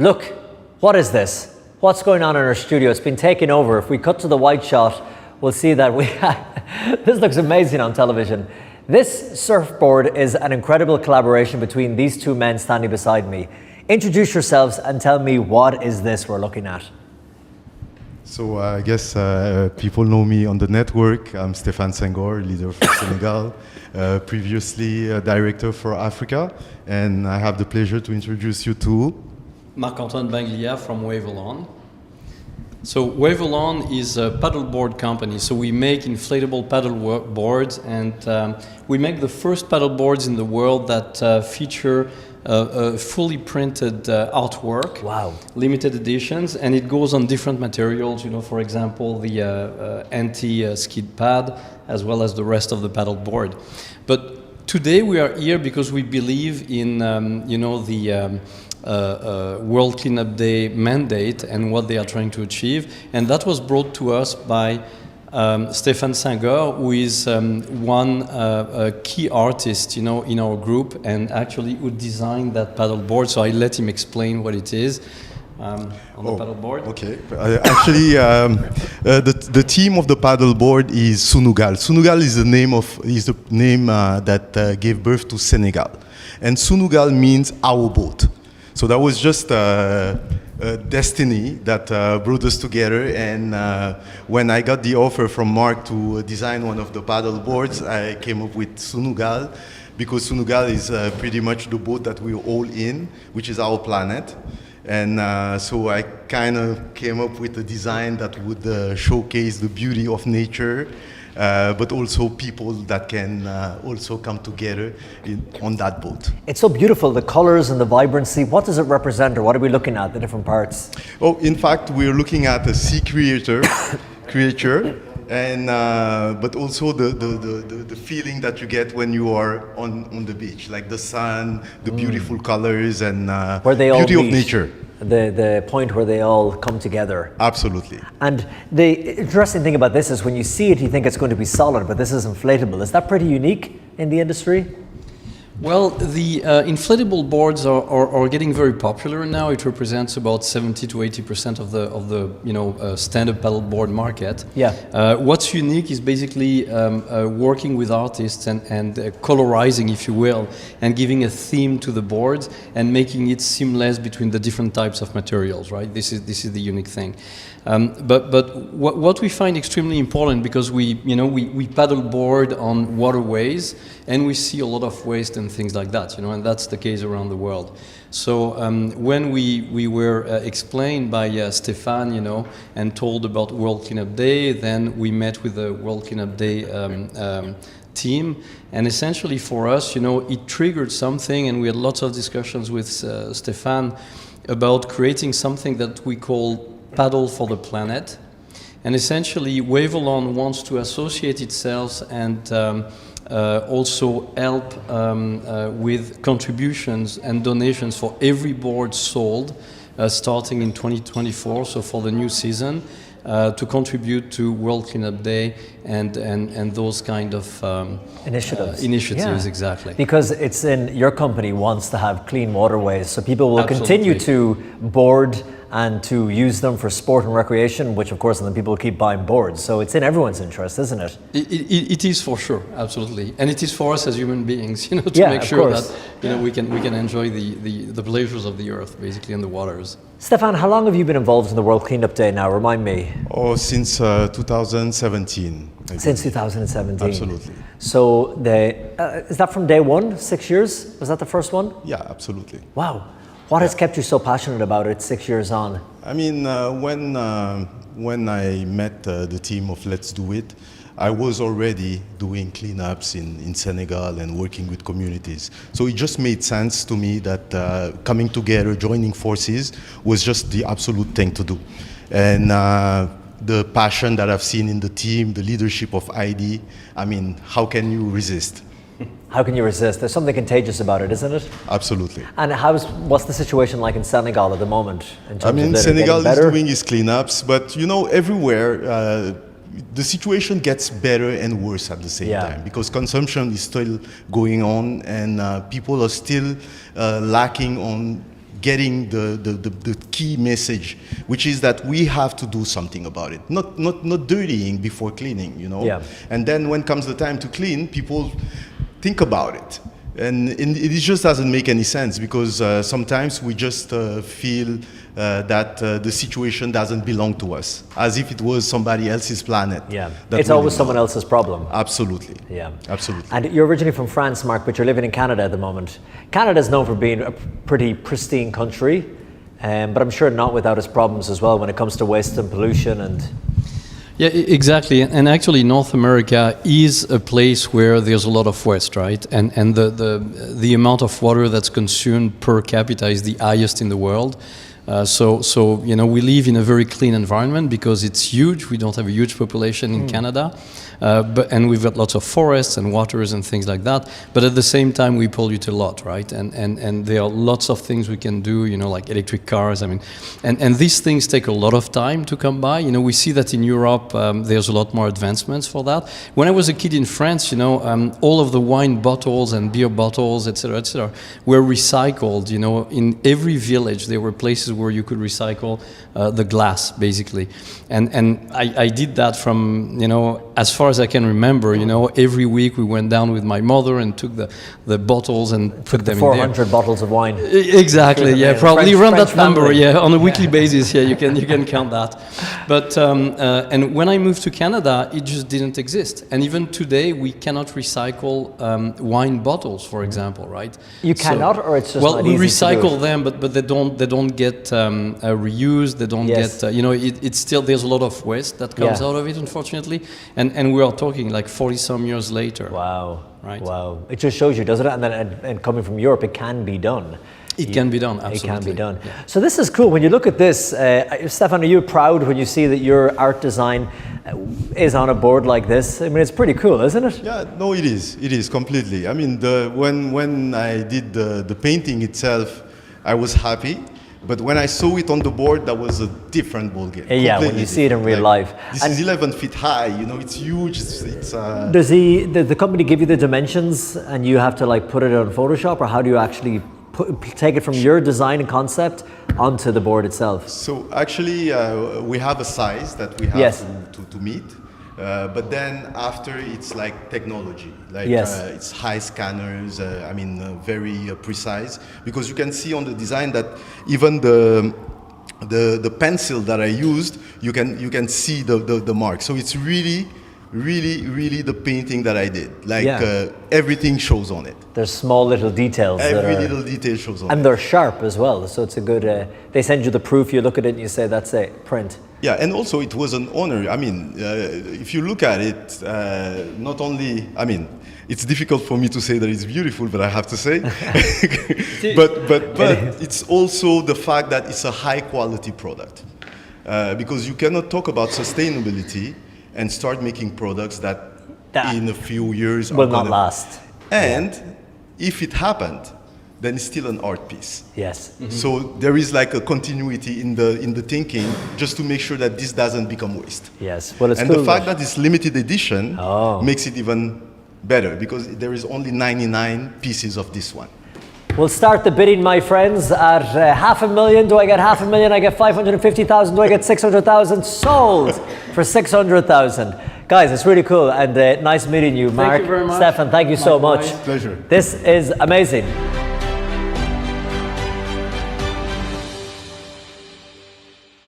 Look, what is this? What's going on in our studio? It's been taken over. If we cut to the wide shot, we'll see that this looks amazing on television. This surfboard is an incredible collaboration between these two men standing beside me. Introduce yourselves and tell me, what is this we're looking at? So I guess people know me on the network. I'm Stephan Senghor, leader for Senegal, previously director for Africa, and I have the pleasure to introduce you to Marc-Antoine Benglia from Wavellon. So Wavellon is a paddleboard company. So we make inflatable paddle boards, and we make the first paddle boards in the world that feature a fully printed artwork. Wow. Limited editions, and it goes on different materials, you know, for example, the anti-skid pad, as well as the rest of the paddle board. But today we are here because we believe in, the World Cleanup Day mandate and what they are trying to achieve. And that was brought to us by Stephan Senghor, who is one key artist, in our group, and actually who designed that paddle board. So I let him explain what it is on the paddle board. Okay. Actually, the theme of the paddle board is Senegal. Senegal is the name that gave birth to Senegal, and Senegal means our boat. So that was just a destiny that brought us together, and when I got the offer from Marc to design one of the paddle boards, I came up with Senegal, because Senegal is pretty much the boat that we're all in, which is our planet. And so I kind of came up with a design that would showcase the beauty of nature, but also people that can also come together on that boat. It's so beautiful, the colors and the vibrancy. What does it represent, or what are we looking at, the different parts? Oh, in fact, we're looking at a sea creature, and but also the feeling that you get when you are on the beach, like the sun, the beautiful colors, and where they all beauty of meet. nature. The point where they all come together. Absolutely. And the interesting thing about this is when you see it, you think it's going to be solid, but this is inflatable. Is that pretty unique in the industry? Well, the inflatable boards are getting very popular now. It represents about 70 to 80% of the stand-up paddleboard market. Yeah. What's unique is basically working with artists and colorizing, if you will, and giving a theme to the boards and making it seamless between the different types of materials. Right. This is the unique thing. But what we find extremely important, because we paddleboard on waterways, and we see a lot of waste and things like that, and that's the case around the world. So when we were explained by Stephan, and told about World Cleanup Day, then we met with the World Cleanup Day team, and essentially for us, it triggered something, and we had lots of discussions with Stephan about creating something that we call Paddle for the Planet. And essentially Wavellon wants to associate itself and also help with contributions and donations for every board sold starting in 2024, so for the new season, to contribute to World Cleanup Day and those kind of initiatives. Initiatives, yeah. Exactly. Because it's in your company wants to have clean waterways, so people will Absolutely. continue to board and to use them for sport and recreation, which of course then people will keep buying boards. So it's in everyone's interest, isn't it? It is for sure, absolutely, and it is for us as human beings, to make sure course. that we can enjoy the pleasures of the earth, basically, and the waters. Stephan, how long have you been involved in the World Cleanup Day now? Remind me. Oh, since 2017. Since 2017. Absolutely. So is that from day one? 6 years? Was that the first one? Yeah, absolutely. Wow. What has kept you so passionate about it 6 years on? I mean, when I met the team of Let's Do It, I was already doing cleanups in Senegal and working with communities. So it just made sense to me that coming together, joining forces, was just the absolute thing to do. And the passion that I've seen in the team, the leadership of ID, I mean, how can you resist? How can you resist? There's something contagious about it, isn't it? Absolutely. And what's the situation like in Senegal at the moment? In terms of Senegal is doing its cleanups, but everywhere the situation gets better and worse at the same time, because consumption is still going on, and people are still lacking on getting the key message, which is that we have to do something about it. Not dirtying before cleaning, you know. Yeah. And then when comes the time to clean, people think about it. And it just doesn't make any sense, because sometimes we just feel that the situation doesn't belong to us, as if it was somebody else's planet. Yeah, that it's we always live someone on. else's problem. Absolutely. Yeah, absolutely. And you're originally from France, Marc, but you're living in Canada at the moment. Canada's known for being a pretty pristine country, but I'm sure not without its problems as well when it comes to waste and pollution and... Yeah, exactly. And actually, North America is a place where there's a lot of waste, right? And the amount of water that's consumed per capita is the highest in the world. So you know, we live in a very clean environment because it's huge. We don't have a huge population in Canada, and we've got lots of forests and waters and things like that. But at the same time, we pollute a lot, right? And there are lots of things we can do, you know, like electric cars. I mean, and these things take a lot of time to come by. You know, we see that in Europe, there's a lot more advancements for that. When I was a kid in France, you know, all of the wine bottles and beer bottles, etc., were recycled. You know, in every village there were places where you could recycle the glass, basically. And I did that from, you know, as far as I can remember, you know, every week we went down with my mother and took the bottles and put them in there. 400 bottles of wine. Exactly, yeah, probably around that number, family. yeah, on a weekly basis, yeah, you can count that. But, and when I moved to Canada, it just didn't exist. And even today, we cannot recycle wine bottles, for example, right? You cannot, or it's just well, not we easy to do recycle it? them, but they don't get reused. They don't Yes. get, you know, it's still, there's a lot of waste that comes Yeah. out of it, unfortunately. And we are talking like 40 some years later. Wow. Right. Wow. It just shows you, doesn't it? And then and coming from Europe, it can be done. It can be done, absolutely. It can be done. Yeah. So this is cool. When you look at this, Stephan, are you proud when you see that your art design is on a board like this? I mean, it's pretty cool, isn't it? Yeah, no, it is. It is completely. I mean, when I did the painting itself, I was happy. But when I saw it on the board, that was a different ballgame. Yeah, when you see it in real life. This And is 11 feet high, you know, it's huge. It's does the company give you the dimensions and you have to like put it on Photoshop, or how do you actually take it from your design and concept onto the board itself? So actually, we have a size that we have Yes. to meet. But then after, it's like technology, like Yes. it's high scanners. I mean, very precise, because you can see on the design that even the pencil that I used, you can see the mark. So it's really the painting that I did. Like Yeah. everything shows on it. There's small little details that Every are, little detail shows on and it. they're sharp as well. So it's a good. They send you the proof. You look at it and you say, "That's it, print." Yeah, and also it was an honor. I mean, if you look at it, not only, I mean, it's difficult for me to say that it's beautiful, but I have to say, but it's also the fact that it's a high quality product, because you cannot talk about sustainability and start making products that in a few years will are not gonna last. And if it happened, then it's still an art piece. Yes. So there is like a continuity in the thinking, just to make sure that this doesn't become waste. Yes. Well, it's And cool the fact that it's limited edition Oh. makes it even better, because there is only 99 pieces of this one. We'll start the bidding, my friends, at 500,000. Do I get 500,000? I get 550,000. Do I get 600,000? Sold for 600,000. Guys, it's really cool, and nice meeting you, Marc. you very much. Stephan, thank you so much. Likewise. Pleasure. This is amazing.